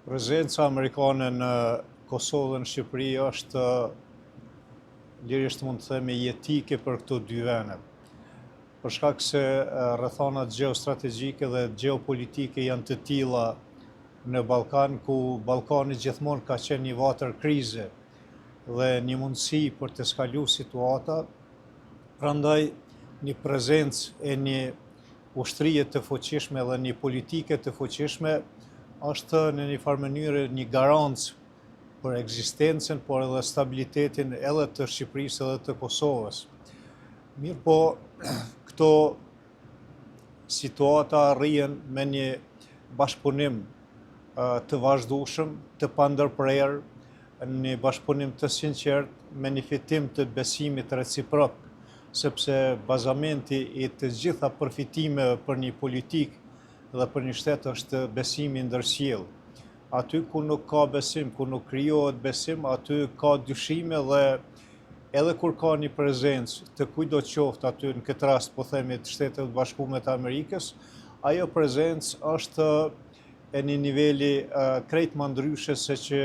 Prezenca amerikane në Kosovë dhe në Shqipëri është lirisht mund të themi jetike për këto dy vende. Për shkak se rrethonat gjeostrategjike dhe gjeopolitike janë të tilla në Ballkan, ku Ballkani gjithmonë ka qenë një vatër krize dhe një mundësi për të skaluar situata, prandaj një prezencë e një ushtrie të fuqishme dhe një politike të fuqishme është në një farë mënyrë një garancë për ekzistencën, por edhe stabilitetin edhe të Shqipërisë edhe të Kosovës. Mirë po, këto situata rrihen me një bashkëpunim të vazhdueshëm, të pandërprerë, një bashkëpunim të sinqert, me një fitim të besimit reciprok, sepse bazamenti i të gjitha përfitimeve për një politikë dhe për një shtet është besimi ndërsjellë. Aty ku nuk ka besim, ku nuk krijohet besim, aty ka dyshime dhe edhe kur ka një prezencë të kujdo qoftë aty, në këtë rast po themi të Shtetet Bashkuara të Amerikës, ajo prezencë është e një niveli krejt më ndryshe se që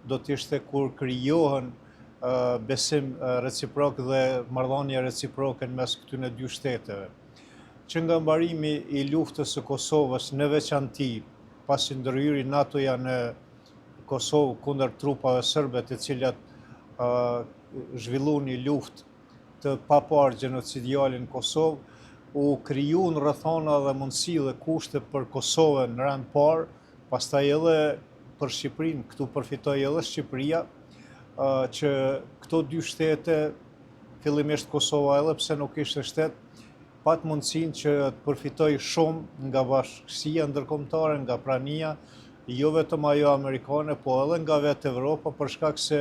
do të ishte kur krijohen besim reciprok dhe marrëdhënie reciproke në mes këtyre dy shteteve. Që nga mbarimi i luftës së Kosovës në veçanti, pasi ndërhyri NATO-ja në Kosovë kundër trupave serbe, të cilat zhvilluan një luftë të paparë gjenocidiale në Kosovë, u krijuan rrethona dhe mundësi dhe kushte për Kosovën në rand parë, pastaj edhe për Shqipërinë, këtu përfitoi edhe Shqipëria, që këto dy shtete, fillimisht Kosova edhe pse nuk ishte shtet, pat mundësinë që të përfitoj shumë nga bashkësia ndërkombëtare, nga prania, jo vetëm ajo amerikane, po edhe nga vetë Evropa, për shkak se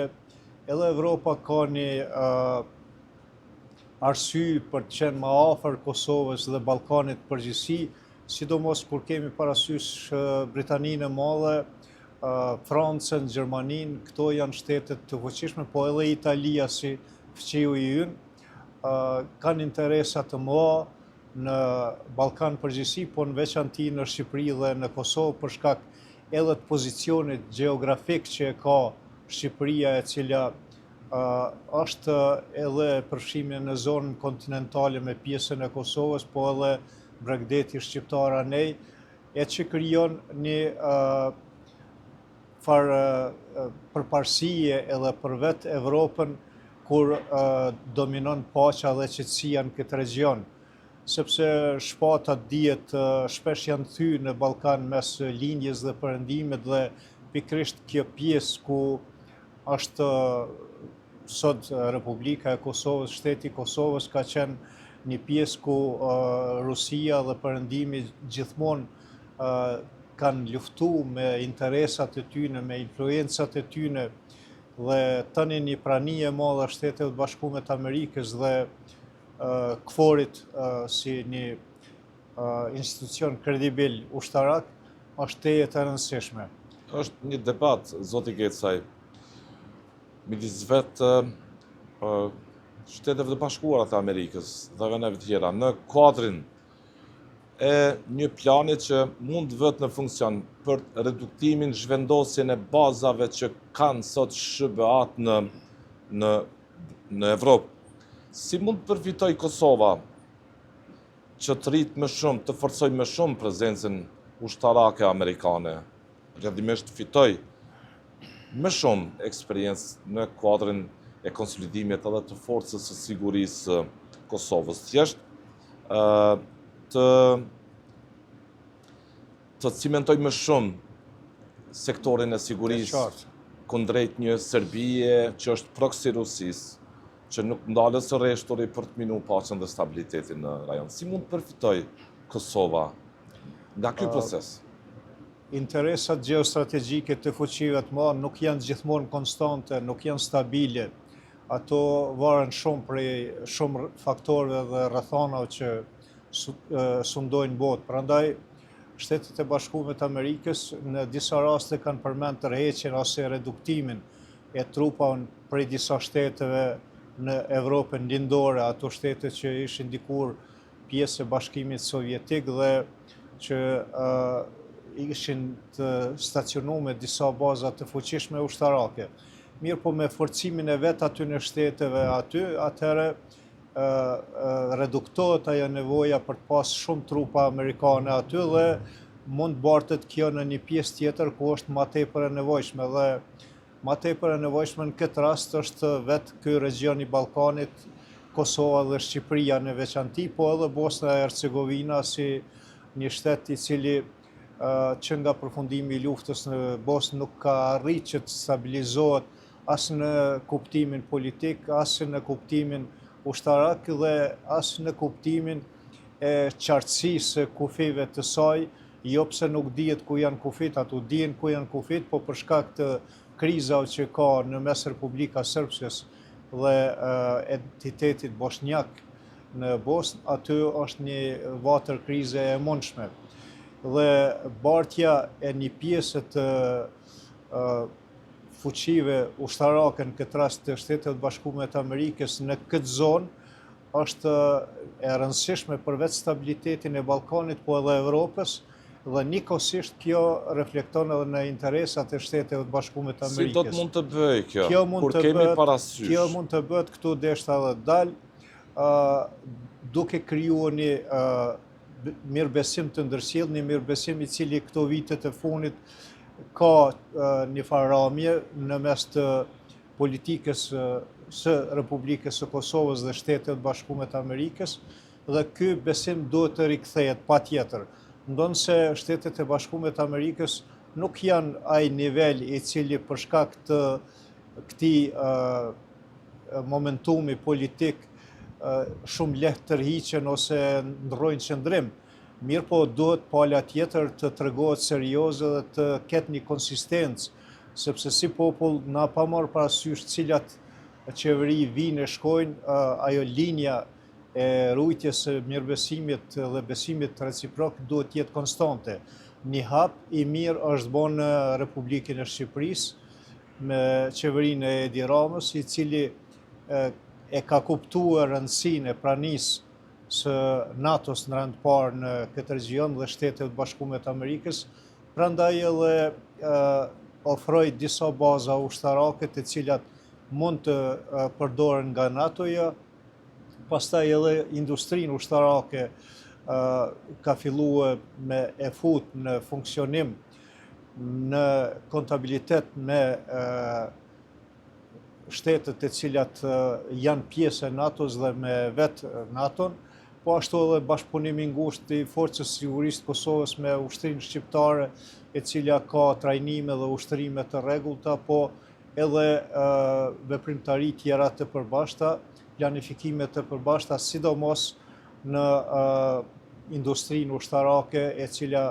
edhe Evropa ka një arsye për të qenë më afër Kosovës dhe Ballkanit përgjithësi, sidomos kur kemi parasysh Britaninë e Madhe, Francën, Gjermaninë, këto janë shtetet të fuqishme, po edhe Italia si fëqiu i ynë, kanë interesa të mëdha në Ballkan përgjithësi, po në veçanti në Shqipëri dhe në Kosovë për shkak edhe të pozicionit gjeografik që e ka Shqipëria, e cila është edhe përfshirë në zonën kontinentale me pjesën e Kosovës, po edhe bregdeti shqiptar anej, e që krijon një farë përparësie edhe për vetë Evropën, kur dominon paqja dhe qetësia në këtë region, sepse shpatat dihet shpesh janë thyr në Ballkan mes lindjes dhe perëndimit dhe pikërisht kjo pjesë ku është sot Republika e Kosovës, shteti i Kosovës ka qenë një pjesë ku Rusia dhe perëndimi gjithmonë kanë luftuar me interesat e tyre, me influencat e tyre, dhe tani një prani e madhe e Shteteve Bashkuara të Amerikës dhe KFOR-it si një institucion kredibil ushtarak është tejet e rëndësishme. Është një debat, zoti Gecaj, midis vetë Shteteve Bashkuara të Amerikës dhe vendeve të tjera në kuadrin e një plani që mund vët në funksion për reduktimin, zhvendosjen e bazave që kanë sot SBA-t në Evropë. Si mund të përfitoj Kosova që të rritë më shumë, të forcoj më shumë prezencën ushtarake amerikane, rrjedhimisht të fitoj më shumë eksperiencë në kuadrin e konsolidimit edhe të forcës së sigurisë Kosovës. Thjesht të cimentoj më shumë sektorin e sigurisë kundrejt një Serbie që është proksi Rusisë, që nuk ndalës së rreshturi për të minu paqen dhe stabilitetin në rajon. Si mund të përfitoj Kosova nga ky proces? Interesat gjeostrategjike të fuqive të mëdha nuk janë gjithmonë konstante, nuk janë stabile. Ato varen shumë prej shumë faktorëve dhe rrethonave që sundojnë botë. Prandaj, Shtetet e Bashkuara të Amerikës në disa raste kanë përmend tërheqjen ose reduktimin e trupave prej disa shteteve në Evropën lindore, ato shtete që ishin dikur pjesë e Bashkimit Sovjetik dhe që ishin të stacionuar disa baza të fuqishme ushtarake. Mirë po me forcimin e vetë aty në shteteve aty, atëherë reduktohet ajo nevoja për të pas shumë trupa amerikane aty dhe mund bartet kjo në një pjesë tjetër ku është ma tepër e nevojshme dhe ma tepër e nevojshme në këtë rast është vetë ky region i Ballkanit, Kosova dhe Shqipëria në veçanti, po edhe Bosna e Hercegovina si një shtet i cili që nga përfundimi i luftës në Bosnë nuk ka arrit që të stabilizohet as në kuptimin politik, as në kuptimin ushtarak dhe as në kuptimin e qartësisë kufive të saj, jo pse nuk dihet ku janë kufit, ato dihen ku janë kufit, po për shkak të krizave që ka në mes Republika Srpskës dhe entitetit bosnjak në Bosnë, aty është një vatër krize e mundshme. Dhe bartja e një pjesë të fuqive ushtarake në këtë rast të Shtetet Bashkuara të Amerikës në këtë zonë është e rëndësishme për vetë stabilitetin e Ballkanit, po edhe Evropës, dhe njëkohësisht kjo reflekton edhe në interesat e Shteteve të Bashkuara të Amerikës. Si do të mund të bëjë kjo? Kur kemi parasysh? Kjo mund të bëhet këtu deshta edhe dal, duke krijuar një mirëbesim të ndërsjellë, një mirëbesim i cili këto vitet e fundit ka një farramje në mes të politikës së Republikës së Kosovës dhe Shtetet Bashkuara të Amerikës, dhe ky besim duhet të rikthehet patjetër. Ndonë se Shtetet e Bashkuara të Amerikës nuk janë ai nivel i cili për shkak të këtij momentumi politik shumë lehtë tërhiqen ose ndrojnë qëndrim. Mirë po duhet pala tjetër të tregohet serioze dhe të ketë një konsistencë, sepse si popull na pa marrë parasysh cilat qeveri vinë e shkojnë, ajo linja e rujtjes së mirëbesimit dhe besimit reciprok duhet jetë konstante. Një hap i mirë është bën në Republikën e Shqipërisë me qeverinë e Edi Ramës, i cili e ka kuptuar rëndësinë e pranisë së NATO-s në rand parë në këtë region dhe Shtetet Bashkuara të Amerikës, prandaj edhe ofroi disa baza ushtarake të cilat mund të përdoren nga NATO-ja. Pastaj edhe industrinë ushtarake ka filluar me e fut në funksionim në kontabilitet me shtetet e cilat janë pjesë e NATO-s dhe me vetë NATO-n, po ashtu edhe bashkëpunimi i ngushtë i Forcës Sigurisë të Kosovës me ushtrinë shqiptare, e cila ka trajnime dhe ushtrime të rregullta, po edhe veprimtari tjera të përbashkëta, planifikime të përbashkëta, sidomos në industrinë ushtarake, e cila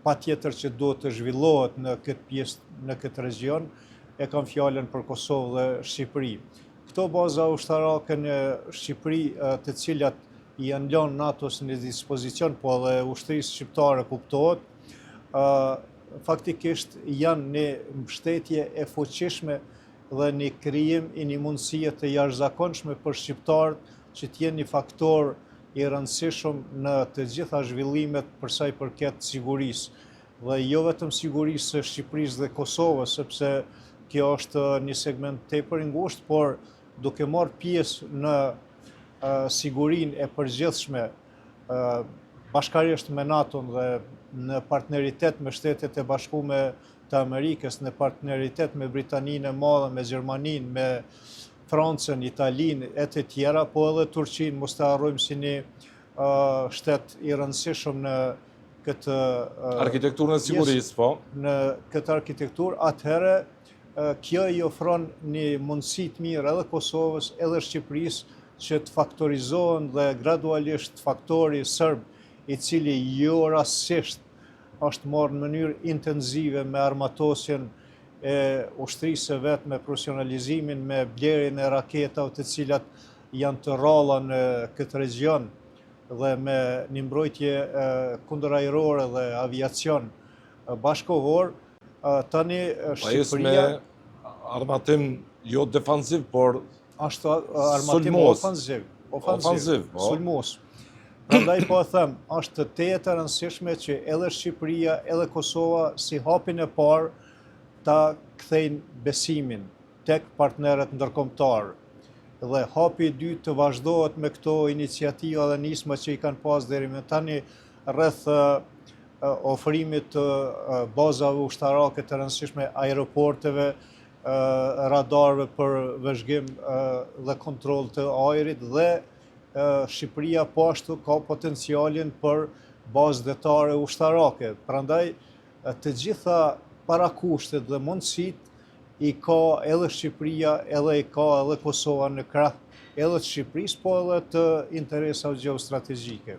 patjetër që duhet të zhvillohet në këtë pjesë, në këtë region, e kam fjalën për Kosovë dhe Shqipëri. Këto baza ushtarake në Shqipëri, të cilat i janë lënë NATO-s në dispozicion, po edhe ushtrisë shqiptare kuptohet, faktikisht janë një mbështetje e fuqishme dhe një krijim i një mundësie të jashtëzakonshme për shqiptarët që të jenë një faktor i rëndësishëm në të gjitha zhvillimet për sa i përket sigurisë. Dhe jo vetëm sigurisë së Shqipërisë dhe Kosovës, sepse kjo është një segment tepër i ngushtë, por duke marrë pjesë në sigurinë e përgjithshme bashkërisht me NATO-n dhe në partneritet me Shtetet e Bashkuara të Amerikës, në partneritet me Britaninë e Madhe, me Gjermaninë, me Francën, Italinë e të tjera, po edhe Turqinë, mos ta harrojmë si një shtet i rëndësishëm në këtë arkitekturën e sigurisë, po. Në këtë arkitekturë, atëherë kjo i ofron një mundësi të mirë edhe Kosovës, edhe Shqipërisë, që të faktorizohen dhe gradualisht faktori serb, i cili jo rastësisht është marrë në mënyrë intensive me armatosjen e ushtrisë së vet, me profesionalizimin, me blerjen e raketave të cilat janë të rralla në këtë region dhe me një mbrojtje kundërajrore dhe aviacion bashkëkohor, tani Shqipëria me armatim jo defansiv, por ashtu armatim ofanziv, sulmos. Prandaj po e them, është tetë e rëndësishme që edhe Shqipëria, edhe Kosova si hapin e parë ta kthejnë besimin tek partnerët ndërkombëtar. Dhe hapi i dytë të vazhdohet me këto iniciativa dhe nisma që i kanë pas deri më tani rreth ofrimit të bazave ushtarake të rëndësishme, aeroporteve, radarëve për vëzhgim dhe kontroll të ajrit dhe Shqipëria po ashtu ka potencialin për bazë detare ushtarake. Prandaj të gjitha parakushtet dhe mundësit i ka edhe Shqipëria, i ka edhe Kosova në krah edhe të Shqipërisë, po edhe të interesave gjeostrategjike.